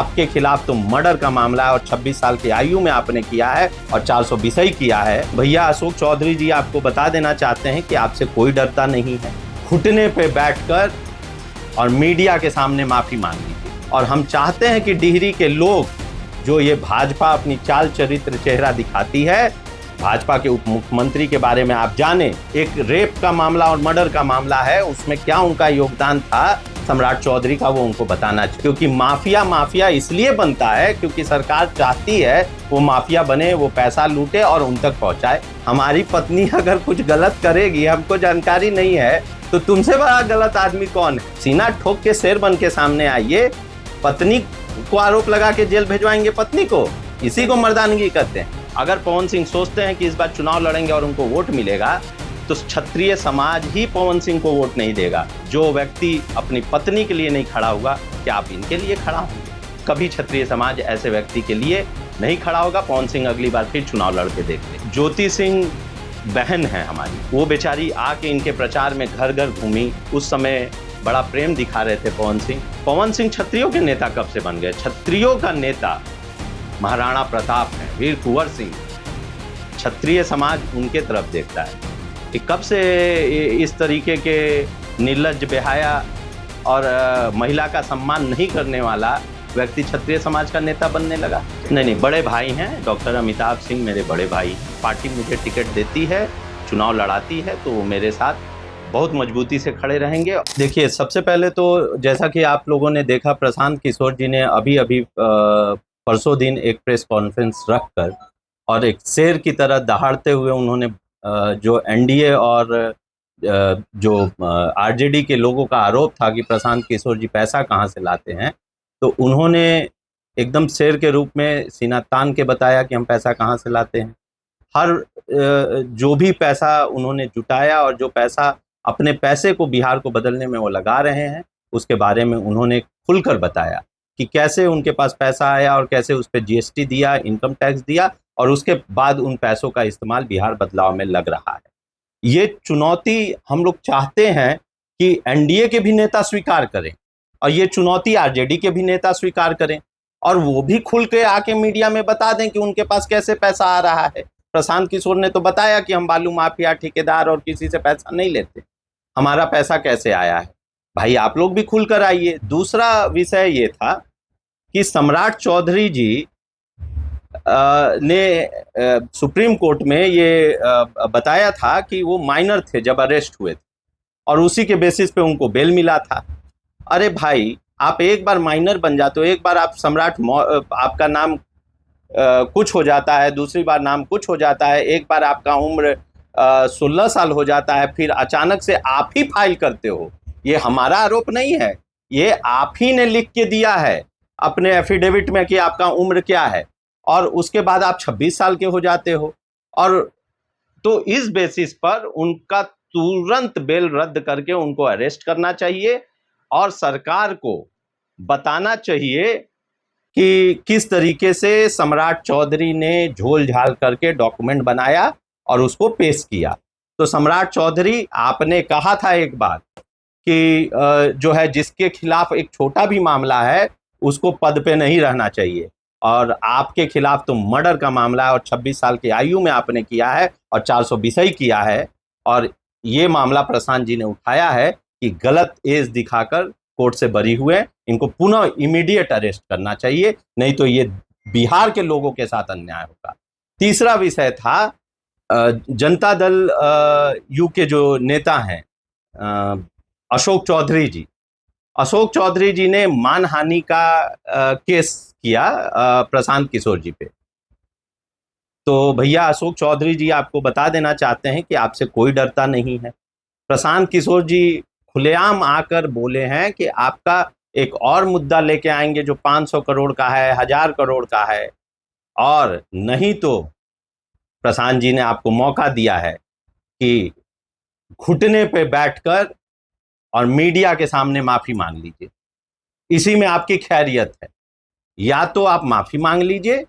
आपके खिलाफ तो मर्डर का मामला है और 26 साल की आयु में आपने किया है और 420 ही किया है। भैया अशोक चौधरी जी आपको बता देना चाहते हैं कि आपसे कोई डरता नहीं है। घुटने पे बैठकर और मीडिया के सामने माफी मांग लीजिए। और हम चाहते हैं कि डिहरी के लोग, जो ये भाजपा अपनी चाल चरित्र चेहरा दिखाती है, भाजपा के उप मुख्यमंत्री के बारे में आप जाने, एक रेप का मामला और मर्डर का मामला है, उसमें क्या उनका योगदान था सम्राट चौधरी का, वो उनको बताना चाहिए। क्योंकि माफिया इसलिए बनता है क्योंकि सरकार चाहती है वो माफिया बने, वो पैसा लूटे और उन तक पहुंचाए। हमारी पत्नी अगर कुछ गलत करेगी, हमको जानकारी नहीं है, तो तुमसे बड़ा गलत आदमी कौन है? सीना ठोक के शेर बन के सामने आइए। पत्नी को आरोप लगा के जेल भेजवाएंगे पत्नी को, इसी को मर्दानगी कहते हैं। अगर पवन सिंह सोचते हैं कि इस बार चुनाव लड़ेंगे और उनको वोट मिलेगा, तो क्षत्रिय समाज ही पवन सिंह को वोट नहीं देगा। जो व्यक्ति अपनी पत्नी के लिए नहीं खड़ा होगा, क्या आप इनके लिए खड़ा होंगे? कभी क्षत्रिय समाज ऐसे व्यक्ति के लिए नहीं खड़ा होगा। पवन सिंह अगली बार फिर चुनाव लड़ के देख ले। ज्योति सिंह बहन है हमारी, वो बेचारी आके इनके प्रचार में घर घर घूमी, उस समय बड़ा प्रेम दिखा रहे थे पवन सिंह। पवन सिंह क्षत्रियों के नेता कब से बन गए? क्षत्रियों का नेता महाराणा प्रताप है, वीर कुंवर सिंह। क्षत्रिय समाज उनके तरफ देखता है कि कब से इस तरीके के निर्लज्ज, बेहाया और महिला का सम्मान नहीं करने वाला व्यक्ति क्षत्रिय समाज का नेता बनने लगा। नहीं, बड़े भाई हैं। डॉक्टर अमिताभ सिंह मेरे बड़े भाई। पार्टी मुझे टिकट देती है, चुनाव लड़ाती है, तो वो मेरे साथ बहुत मजबूती से खड़े रहेंगे। देखिए, सबसे पहले तो जैसा कि आप लोगों ने देखा, प्रशांत किशोर जी ने अभी परसों दिन एक प्रेस कॉन्फ्रेंस रखकर और एक शेर की तरह दहाड़ते हुए उन्होंने जो एनडीए और जो आरजेडी के लोगों का आरोप था कि प्रशांत किशोर जी पैसा कहां से लाते हैं, तो उन्होंने एकदम शेर के रूप में सीना तान के बताया कि हम पैसा कहां से लाते हैं। हर जो भी पैसा उन्होंने जुटाया और जो पैसा अपने पैसे को बिहार को बदलने में वो लगा रहे हैं, उसके बारे में उन्होंने खुलकर बताया कि कैसे उनके पास पैसा आया और कैसे उस पर जीएसटी दिया, इनकम टैक्स दिया, और उसके बाद उन पैसों का इस्तेमाल बिहार बदलाव में लग रहा है। ये चुनौती हम लोग चाहते हैं कि एनडीए के भी नेता स्वीकार करें और ये चुनौती आरजेडी के भी नेता स्वीकार करें और वो भी खुल के आके मीडिया में बता दें कि उनके पास कैसे पैसा आ रहा है। प्रशांत किशोर ने तो बताया कि हम बालू माफिया, ठेकेदार और किसी से पैसा नहीं लेते, हमारा पैसा कैसे आया है। भाई आप लोग भी खुलकर आइए। दूसरा विषय ये था कि सम्राट चौधरी जी ने सुप्रीम कोर्ट में ये बताया था कि वो माइनर थे जब अरेस्ट हुए थे और उसी के बेसिस पे उनको बेल मिला था। अरे भाई, आप एक बार माइनर बन जाते हो, एक बार आप सम्राट, आपका नाम कुछ हो जाता है, दूसरी बार नाम कुछ हो जाता है, एक बार आपका उम्र 16 साल हो जाता है, फिर अचानक से आप ही फाइल करते हो। ये हमारा आरोप नहीं है, ये आप ही ने लिख के दिया है अपने एफिडेविट में कि आपका उम्र क्या है, और उसके बाद आप 26 साल के हो जाते हो। और तो इस बेसिस पर उनका तुरंत बेल रद्द करके उनको अरेस्ट करना चाहिए और सरकार को बताना चाहिए कि किस तरीके से सम्राट चौधरी ने झोल झाल करके डॉक्यूमेंट बनाया और उसको पेश किया। तो सम्राट चौधरी, आपने कहा था एक बार कि जो है जिसके खिलाफ एक छोटा भी मामला है उसको पद पे नहीं रहना चाहिए, और आपके खिलाफ तो मर्डर का मामला है और 26 साल की आयु में आपने किया है और 420 ही किया है, और ये मामला प्रशांत जी ने उठाया है कि गलत एज दिखाकर कोर्ट से बरी हुए, इनको पुनः इमीडिएट अरेस्ट करना चाहिए, नहीं तो ये बिहार के लोगों के साथ अन्याय होगा। तीसरा विषय था जनता दल यू के जो नेता हैं अशोक चौधरी जी। अशोक चौधरी जी ने मानहानि का केस किया प्रशांत किशोर जी पे। तो भैया अशोक चौधरी जी आपको बता देना चाहते हैं कि आपसे कोई डरता नहीं है। प्रशांत किशोर जी खुलेआम आकर बोले हैं कि आपका एक और मुद्दा लेके आएंगे जो 500 करोड़ का है, 1000 करोड़ का है, और नहीं तो प्रशांत जी ने आपको मौका दिया है कि घुटने पे बैठकर और मीडिया के सामने माफी मांग लीजिए, इसी में आपकी खैरियत है। या तो आप माफी मांग लीजिए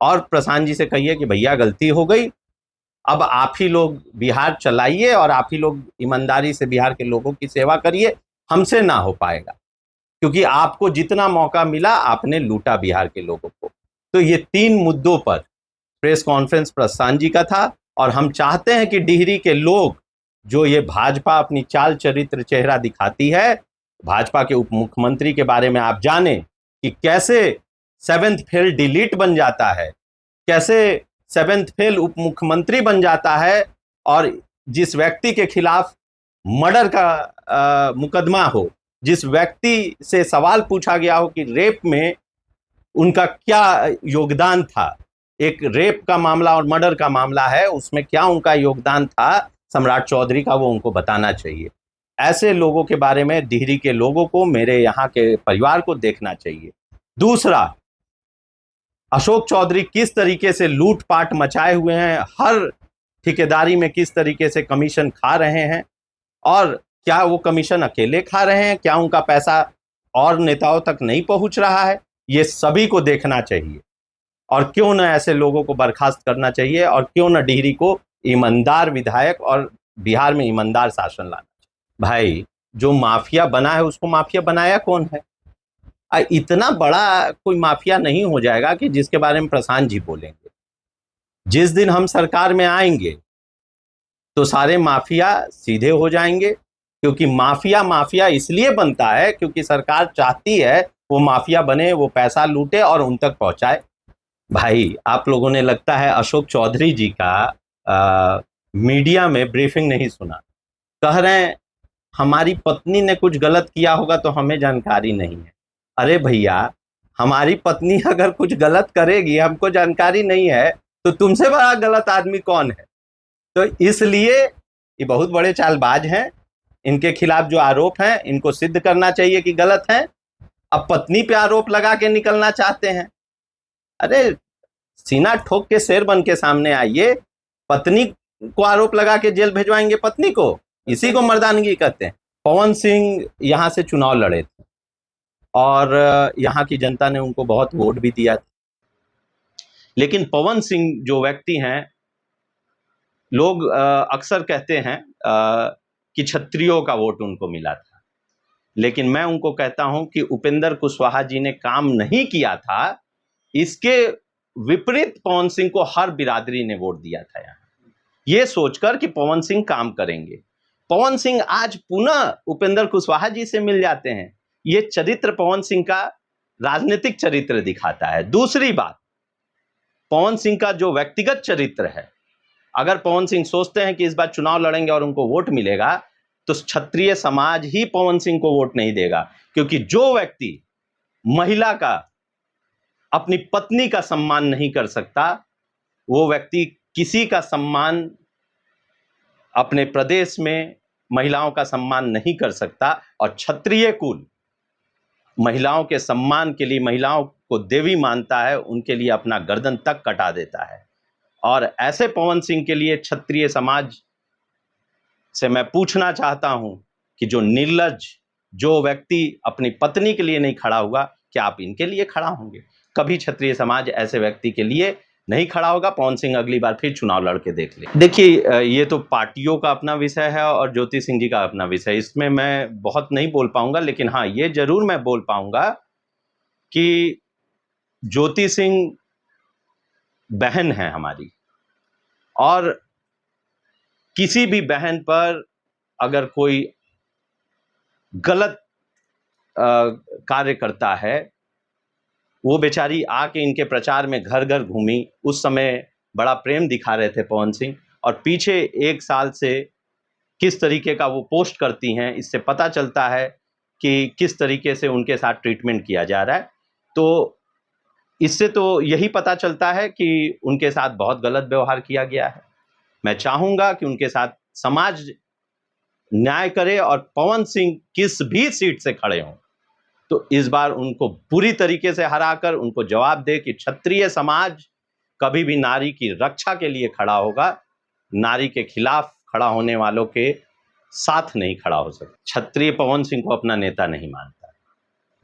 और प्रशांत जी से कहिए कि भैया गलती हो गई, अब आप ही लोग बिहार चलाइए और आप ही लोग ईमानदारी से बिहार के लोगों की सेवा करिए, हमसे ना हो पाएगा। क्योंकि आपको जितना मौका मिला आपने लूटा बिहार के लोगों को। तो ये 3 मुद्दों पर प्रेस कॉन्फ्रेंस प्रस्थान जी का था, और हम चाहते हैं कि डिहरी के लोग, जो ये भाजपा अपनी चाल चरित्र चेहरा दिखाती है, भाजपा के उप मुख्यमंत्री के बारे में आप जाने कि कैसे 7th फेल डिलीट बन जाता है, कैसे 7th फेल उप मुख्यमंत्री बन जाता है, और जिस व्यक्ति के खिलाफ मर्डर का मुकदमा हो, जिस व्यक्ति से सवाल पूछा गया हो कि रेप में उनका क्या योगदान था, एक रेप का मामला और मर्डर का मामला है, उसमें क्या उनका योगदान था सम्राट चौधरी का, वो उनको बताना चाहिए। ऐसे लोगों के बारे में डिहरी के लोगों को, मेरे यहाँ के परिवार को देखना चाहिए। दूसरा, अशोक चौधरी किस तरीके से लूटपाट मचाए हुए हैं, हर ठेकेदारी में किस तरीके से कमीशन खा रहे हैं, और क्या वो कमीशन अकेले खा रहे हैं, क्या उनका पैसा और नेताओं तक नहीं पहुंच रहा है, ये सभी को देखना चाहिए। और क्यों न ऐसे लोगों को बर्खास्त करना चाहिए, और क्यों न डिहरी को ईमानदार विधायक और बिहार में ईमानदार शासन लाना चाहिए। भाई, जो माफिया बना है उसको माफिया बनाया कौन है? इतना बड़ा कोई माफिया नहीं हो जाएगा कि जिसके बारे में प्रशांत जी बोलेंगे। जिस दिन हम सरकार में आएंगे तो सारे माफिया सीधे हो जाएंगे, क्योंकि माफिया माफिया इसलिए बनता है क्योंकि सरकार चाहती है वो माफिया बने, वो पैसा लूटे और उन तक पहुंचाए। भाई, आप लोगों ने लगता है अशोक चौधरी जी का मीडिया में ब्रीफिंग नहीं सुना। कह रहे हैं हमारी पत्नी ने कुछ गलत किया होगा तो हमें जानकारी नहीं है। अरे भैया, हमारी पत्नी अगर कुछ गलत करेगी, हमको जानकारी नहीं है, तो तुमसे बड़ा गलत आदमी कौन है? तो इसलिए ये बहुत बड़े चालबाज हैं। इनके खिलाफ जो आरोप हैं इनको सिद्ध करना चाहिए कि गलत हैं। अब पत्नी पे आरोप लगा के निकलना चाहते हैं। अरे, सीना ठोक के शेर बन के सामने आइए। पत्नी को आरोप लगा के जेल भेजवाएंगे पत्नी को? इसी को मर्दानगी कहते हैं। पवन सिंह यहां से चुनाव लड़े थे और यहाँ की जनता ने उनको बहुत वोट भी दिया था, लेकिन पवन सिंह जो व्यक्ति हैं, लोग अक्सर कहते हैं कि क्षत्रियों का वोट उनको मिला था, लेकिन मैं उनको कहता हूं कि उपेंद्र कुशवाहा जी ने काम नहीं किया था, इसके विपरीत पवन सिंह को हर बिरादरी ने वोट दिया था यहाँ, ये सोचकर कि पवन सिंह काम करेंगे। पवन सिंह आज पुनः उपेंद्र कुशवाहा जी से मिल जाते हैं। ये चरित्र पवन सिंह का राजनीतिक चरित्र दिखाता है। दूसरी बात, पवन सिंह का जो व्यक्तिगत चरित्र है, अगर पवन सिंह सोचते हैं कि इस बार चुनाव लड़ेंगे और उनको वोट मिलेगा, तो क्षत्रिय समाज ही पवन सिंह को वोट नहीं देगा, क्योंकि जो व्यक्ति महिला का, अपनी पत्नी का सम्मान नहीं कर सकता, वो व्यक्ति किसी का सम्मान, अपने प्रदेश में महिलाओं का सम्मान नहीं कर सकता। और क्षत्रिय कुल महिलाओं के सम्मान के लिए, महिलाओं को देवी मानता है, उनके लिए अपना गर्दन तक कटा देता है। और ऐसे पवन सिंह के लिए क्षत्रिय समाज से मैं पूछना चाहता हूं कि जो निर्लज्ज, जो व्यक्ति अपनी पत्नी के लिए नहीं खड़ा हुआ, क्या आप इनके लिए खड़ा होंगे? कभी क्षत्रिय समाज ऐसे व्यक्ति के लिए नहीं खड़ा होगा। पवन सिंह अगली बार फिर चुनाव लड़के देख ले। देखिए, ये तो पार्टियों का अपना विषय है और ज्योति सिंह जी का अपना विषय, इसमें मैं बहुत नहीं बोल पाऊंगा, लेकिन हाँ, ये जरूर मैं बोल पाऊंगा कि ज्योति सिंह बहन है हमारी, और किसी भी बहन पर अगर कोई गलत कार्य करता है, वो बेचारी आके इनके प्रचार में घर घर घूमी, उस समय बड़ा प्रेम दिखा रहे थे पवन सिंह, और पीछे 1 साल से किस तरीके का वो पोस्ट करती हैं, इससे पता चलता है कि किस तरीके से उनके साथ ट्रीटमेंट किया जा रहा है। तो इससे तो यही पता चलता है कि उनके साथ बहुत गलत व्यवहार किया गया है। मैं चाहूंगा कि उनके साथ समाज न्याय करे, और पवन सिंह किस भी सीट से खड़े हों तो इस बार उनको पूरी तरीके से हराकर उनको जवाब दे कि क्षत्रिय समाज कभी भी नारी की रक्षा के लिए खड़ा होगा, नारी के खिलाफ खड़ा होने वालों के साथ नहीं खड़ा हो सकता। क्षत्रिय पवन सिंह को अपना नेता नहीं मानता।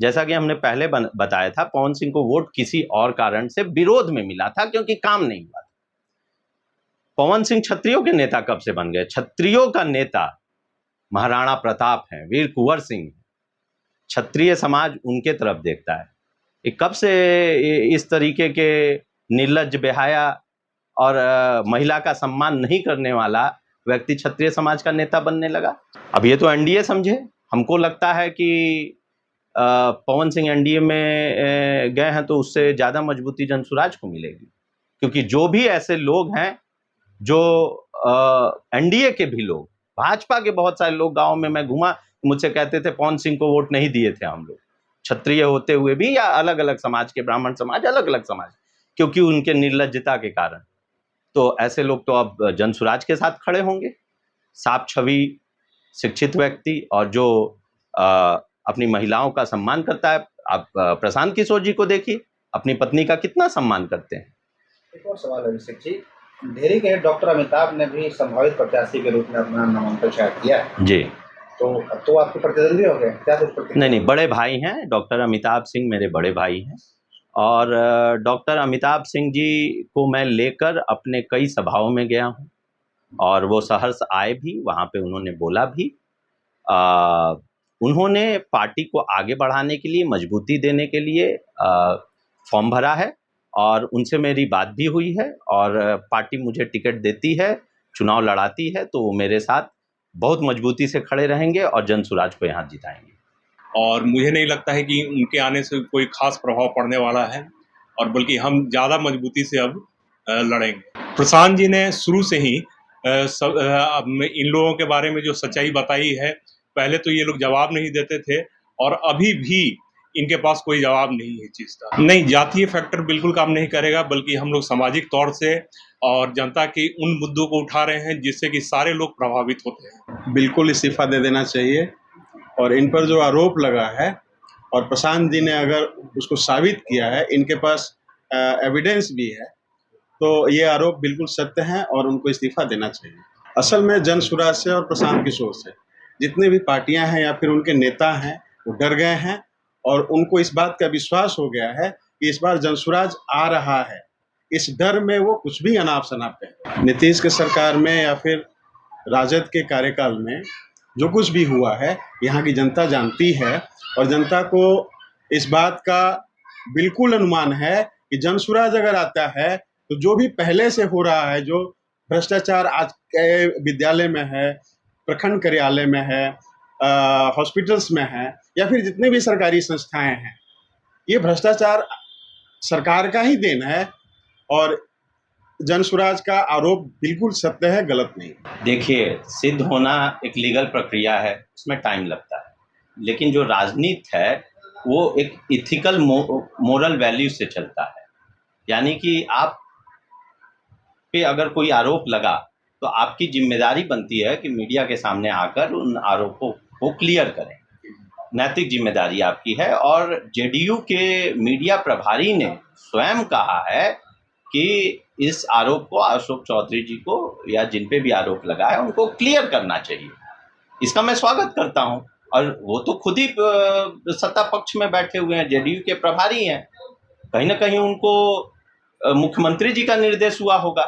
जैसा कि हमने पहले बताया था, पवन सिंह को वोट किसी और कारण से विरोध में मिला था, क्योंकि काम नहीं हुआ था। पवन सिंह क्षत्रियों के नेता कब से बन गए? क्षत्रियों का नेता महाराणा प्रताप हैं, वीर कुंवर सिंह, क्षत्रिय समाज उनके तरफ देखता है। ये कब से इस तरीके के निर्लज्ज, बेहाया और महिला का सम्मान नहीं करने वाला व्यक्ति क्षत्रिय समाज का नेता बनने लगा? अब ये तो एनडीए समझे। हमको लगता है कि पवन सिंह एनडीए में गए हैं तो उससे ज्यादा मजबूती जनसुराज को मिलेगी, क्योंकि जो भी ऐसे लोग हैं जो एनडीए के भी लोग, भाजपा के बहुत सारे लोग, गांव में मैं घूमा, मुझसे कहते थे पवन सिंह को वोट नहीं दिए थे हम लोग, क्षत्रिय होते हुए भी, या अलग अलग समाज के, ब्राह्मण समाज, अलग अलग समाज, क्योंकि उनके निर्लज्जता के कारण। तो ऐसे लोग तो अब जनसुराज के साथ खड़े होंगे। साफ छवि, शिक्षित व्यक्ति, और जो अपनी महिलाओं का सम्मान करता है। आप प्रशांत किशोर जी को देखिए, अपनी पत्नी का कितना सम्मान करते हैं। एक और सवाल है अभिषेक जी, ढेरी के डॉक्टर अमिताभ ने भी संभावित प्रत्याशी के रूप में अपना नामांकन शायद किया है जी। तो आपके प्रतिद्वंदी हो गए क्या? कुछ नहीं, बड़े भाई हैं। डॉक्टर अमिताभ सिंह मेरे बड़े भाई हैं, और डॉक्टर अमिताभ सिंह जी को मैं लेकर अपने कई सभाओं में गया हूँ, और वो सहर्ष आए भी, वहाँ पे उन्होंने बोला भी। उन्होंने पार्टी को आगे बढ़ाने के लिए, मजबूती देने के लिए फॉर्म भरा है, और उनसे मेरी बात भी हुई है, और पार्टी मुझे टिकट देती है, चुनाव लड़ाती है, तो वो मेरे साथ बहुत मजबूती से खड़े रहेंगे और जनसुराज को यहाँ जिताएंगे। और मुझे नहीं लगता है कि उनके आने से कोई खास प्रभाव पड़ने वाला है, और बल्कि हम ज़्यादा मजबूती से अब लड़ेंगे। प्रशांत जी ने शुरू से ही इन लोगों के बारे में जो सच्चाई बताई है, पहले तो ये लोग जवाब नहीं देते थे, और अभी भी इनके पास कोई जवाब नहीं है चीज़ का। नहीं, जातीय फैक्टर बिल्कुल काम नहीं करेगा, बल्कि हम लोग सामाजिक तौर से और जनता के उन मुद्दों को उठा रहे हैं जिससे कि सारे लोग प्रभावित होते हैं। बिल्कुल इस्तीफा दे देना चाहिए, और इन पर जो आरोप लगा है, और प्रशांत जी ने अगर उसको साबित किया है, इनके पास एविडेंस भी है, तो ये आरोप बिल्कुल सत्य हैं और उनको इस्तीफा देना चाहिए। असल में जनसुराज से और प्रशांत किशोर से जितनी भी पार्टियां हैं या फिर उनके नेता हैं, वो डर गए हैं, और उनको इस बात का विश्वास हो गया है कि इस बार जनसुराज आ रहा है। इस डर में वो कुछ भी अनाप शनाप कहें। नीतीश के सरकार में या फिर राजद के कार्यकाल में जो कुछ भी हुआ है, यहाँ की जनता जानती है, और जनता को इस बात का बिल्कुल अनुमान है कि जनसुराज अगर आता है तो जो भी पहले से हो रहा है, जो भ्रष्टाचार आज के विद्यालय में है, प्रखंड कार्यालय में है, हॉस्पिटल्स में है, या फिर जितने भी सरकारी संस्थाएं हैं, ये भ्रष्टाचार सरकार का ही देन है, और जनसुराज का आरोप बिल्कुल सत्य है, गलत नहीं। देखिए, सिद्ध होना एक लीगल प्रक्रिया है, उसमें टाइम लगता है, लेकिन जो राजनीति है वो एक इथिकल मोरल वैल्यू से चलता है। यानी कि आप पे अगर कोई आरोप लगा तो आपकी जिम्मेदारी बनती है कि मीडिया के सामने आकर उन आरोपों को क्लियर करें। नैतिक जिम्मेदारी आपकी है, और जेडीयू के मीडिया प्रभारी ने स्वयं कहा है कि इस आरोप को अशोक चौधरी जी को, या जिन पे भी आरोप लगा है, उनको क्लियर करना चाहिए। इसका मैं स्वागत करता हूं, और वो तो खुद ही सत्ता पक्ष में बैठे हुए हैं, जेडीयू के प्रभारी हैं, कहीं ना कहीं उनको मुख्यमंत्री जी का निर्देश हुआ होगा,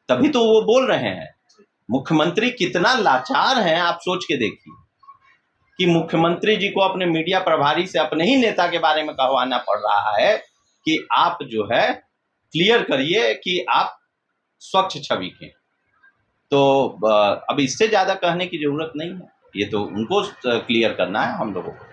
तभी तो वो बोल रहे हैं। मुख्यमंत्री कितना लाचार हैं, आप सोच के देखिए कि मुख्यमंत्री जी को अपने मीडिया प्रभारी से अपने ही नेता के बारे में कहवाना पड़ रहा है कि आप जो है क्लियर करिए कि आप स्वच्छ छवि के। तो अब इससे ज्यादा कहने की जरूरत नहीं है, ये तो उनको क्लियर करना है हम लोगों को।